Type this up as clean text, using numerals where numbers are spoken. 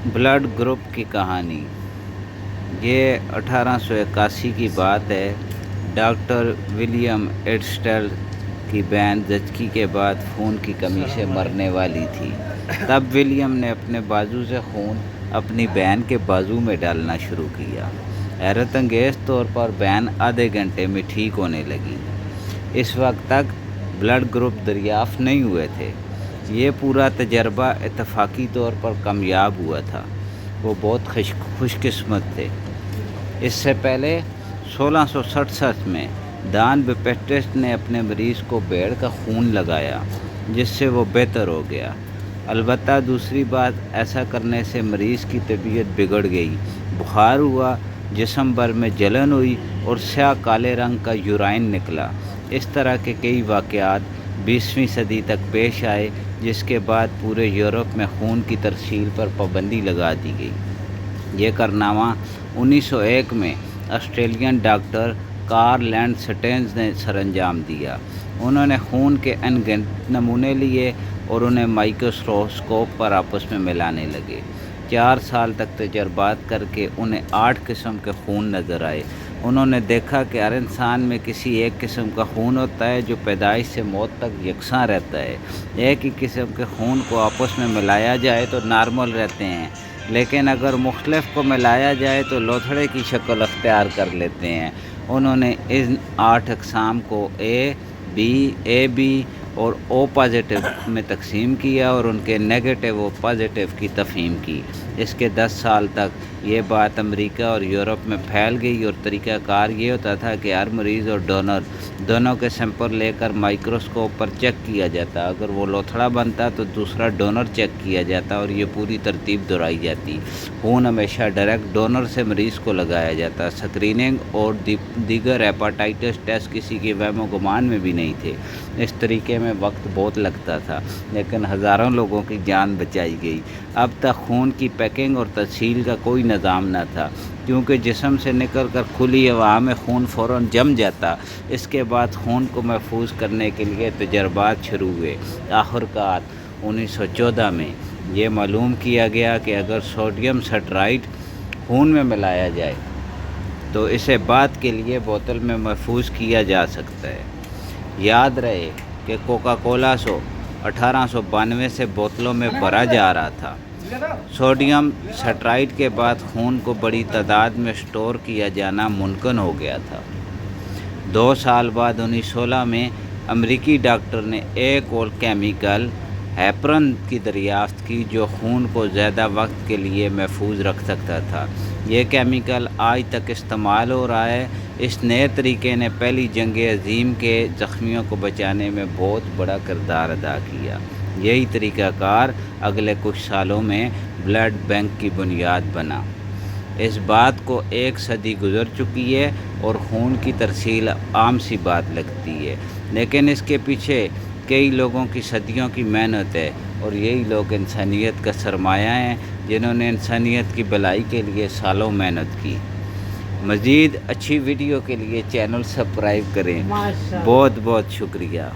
Blood group की कहानी। ये 1881 की बात है। डॉक्टर विलियम एडस्टेल की बहन जचकी के बाद खून की कमी से मरने वाली थी। तब विलियम ने अपने बाजू से खून अपनी बहन के बाजू में डालना शुरू किया। हैरत अंगेज़ तौर पर बहन आधे घंटे में ठीक होने लगी। इस वक्त तक ब्लड ग्रुप दरियाफ़्त नहीं हुए थे। ये पूरा तजर्बा इत्तफाकी तौर पर कामयाब हुआ था। वो बहुत खुशकिस्मत थे। इससे पहले 1667 में डॉन बैप्टिस्ट ने अपने मरीज़ को भेड़ का खून लगाया, जिससे वो बेहतर हो गया। अलबत्ता दूसरी बात, ऐसा करने से मरीज़ की तबीयत बिगड़ गई, बुखार हुआ, जिस्म भर में जलन हुई और स्याह काले रंग का यूराइन निकला। इस तरह के कई वाक़यात 20वीं सदी तक पेश आए, जिसके बाद पूरे यूरोप में खून की तरसील पर पाबंदी लगा दी गई। ये कारनामा 1901 में ऑस्ट्रेलियन डॉक्टर कार्ल लैंडस्टेन्स ने सरअंजाम दिया। उन्होंने खून के अनगिनत नमूने लिए और उन्हें माइक्रोस्कोप पर आपस में मिलाने लगे। 4 साल तक तजर्बात करके उन्हें 8 किस्म के खून नज़र आए। उन्होंने देखा कि हर इंसान में किसी एक किस्म का खून होता है जो पैदाइश से मौत तक यकसां रहता है। एक ही किस्म के खून को आपस में मिलाया जाए तो नॉर्मल रहते हैं, लेकिन अगर मुख्तलिफ को मिलाया जाए तो लोथड़े की शक्ल अख्तियार कर लेते हैं। उन्होंने इन 8 अक़साम को ए बी और ओ पॉजिटिव में तकसीम किया और उनके नेगेटिव और पॉजिटिव की तफहीम की। इसके 10 साल तक ये बात अमेरिका और यूरोप में फैल गई और तरीक़ाकार ये होता था कि हर मरीज़ और डोनर दोनों के सैंपल लेकर माइक्रोस्कोप पर चेक किया जाता। अगर वो लोथड़ा बनता तो दूसरा डोनर चेक किया जाता और ये पूरी तरतीब दोहराई जाती। खून हमेशा डायरेक्ट डोनर से मरीज़ को लगाया जाता। स्क्रीनिंग और दीगर हेपाटाइटिस टेस्ट किसी के वहम गुमान में भी नहीं थे। इस तरीके में वक्त बहुत लगता था, लेकिन हज़ारों लोगों की जान बचाई गई। अब तक खून की पैकिंग और तसील का कोई निज़ाम न था, क्योंकि जिस्म से निकल कर खुली हवा में खून फ़ौरन जम जाता। इसके बाद खून को महफूज करने के लिए तजर्बात शुरू हुए। आखिरकार 1914 में ये मालूम किया गया कि अगर सोडियम सल्ट्राइड खून में मिलाया जाए तो इसे बाद के लिए बोतल में महफूज किया जा सकता है। याद रहे कि कोका कोला 1892 से बोतलों में भरा जा रहा था। सोडियम सल्ट्राइड के बाद खून को बड़ी तादाद में स्टोर किया जाना मुमकिन हो गया था। 2 साल बाद 1916 में अमेरिकी डॉक्टर ने एक और केमिकल हेपरन की दरियाफ्त की, जो खून को ज़्यादा वक्त के लिए महफूज रख सकता था। ये केमिकल आज तक इस्तेमाल हो रहा है। इस नए तरीके ने पहली जंग अज़ीम के ज़ख्मियों को बचाने में बहुत बड़ा किरदार अदा किया। यही तरीक़ाकार अगले कुछ सालों में ब्लड बैंक की बुनियाद बना। इस बात को 1 सदी गुजर चुकी है और खून की तरसील आम सी बात लगती है, लेकिन इसके पीछे कई लोगों की सदियों की मेहनत है और यही लोग इंसानियत का सरमाया हैं, जिन्होंने इंसानियत की भलाई के लिए सालों मेहनत की। मज़ीद अच्छी वीडियो के लिए चैनल सब्सक्राइब करें। बहुत बहुत शुक्रिया।